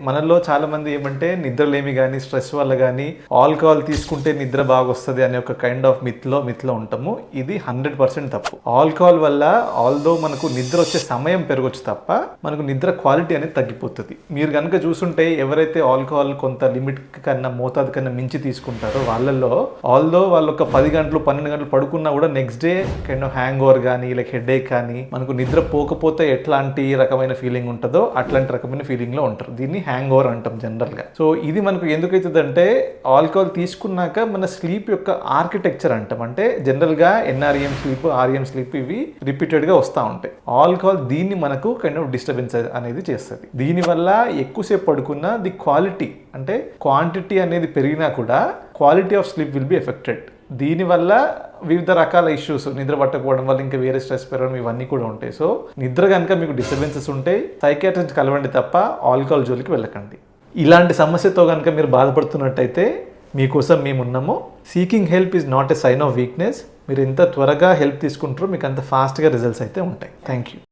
మనలో చాలా మంది ఏమంటే నిద్రలేమి కానీ స్ట్రెస్ వల్ల కానీ ఆల్కహాల్ తీసుకుంటే నిద్ర బాగా వస్తుంది అనే ఒక కైండ్ ఆఫ్ మిత్లో ఉంటాము. ఇది 100% తప్పు. ఆల్కహాల్ వల్ల ఆల్దో మనకు నిద్ర వచ్చే సమయం పెరగొచ్చు తప్ప మనకు నిద్ర క్వాలిటీ అనేది తగ్గిపోతుంది. మీరు కనుక చూసుంటే ఎవరైతే ఆల్కహాల్ కొంత లిమిట్ కన్నా మోతాదు కన్నా మించి తీసుకుంటారో వాళ్ళల్లో ఆల్దో వాళ్ళు ఒక 10 గంటలు 12 గంటలు పడుకున్నా కూడా next day kind of hang over కానీ లైక్ హెడేక్ కానీ మనకు నిద్ర పోకపోతే ఎట్లాంటి రకమైన ఫీలింగ్ ఉంటుందో అట్లాంటి రకమైన ఫీలింగ్ లో ఉంటారు. దీన్ని హ్యాంగ్ ఓవర్ అంటాం జనరల్గా. సో ఇది మనకు ఎందుకు అవుతుందంటే ఆల్కహాల్ తీసుకున్నాక మన స్లీప్ యొక్క ఆర్కిటెక్చర్ అంటాం. అంటే జనరల్గా ఎన్ఆర్ఈఎం స్లీప్, ఆర్ఈఎం స్లీప్ ఇవి రిపీటెడ్గా వస్తూ ఉంటాయి. ఆల్కహాల్ దీన్ని మనకు కైండ్ ఆఫ్ డిస్టర్బెన్స్ అనేది చేస్తుంది. దీనివల్ల ఎక్కువసేపు పడుకున్న ది క్వాలిటీ అంటే క్వాంటిటీ అనేది పెరిగినా కూడా quality of sleep will be affected. దీనివల్ల వివిధ రకాల ఇష్యూస్, నిద్ర పట్టకపోవడం వల్ల ఇంకా వేరే స్ట్రెస్ పెరగడం ఇవన్నీ కూడా ఉంటాయి. సో నిద్ర కనుక మీకు డిస్టర్బెన్సెస్ ఉంటాయి సైకియాట్రిస్ట్ కలవండి తప్ప ఆల్కహాల్ జోలికి వెళ్ళకండి. ఇలాంటి సమస్యతో కనుక మీరు బాధపడుతున్నట్టయితే మీకోసం మేము ఉన్నాము. Seeking help is not a sign of weakness. మీరు ఎంత త్వరగా హెల్ప్ తీసుకుంటారో మీకు అంత ఫాస్ట్గా రిజల్ట్స్ అయితే ఉంటాయి. Thank you.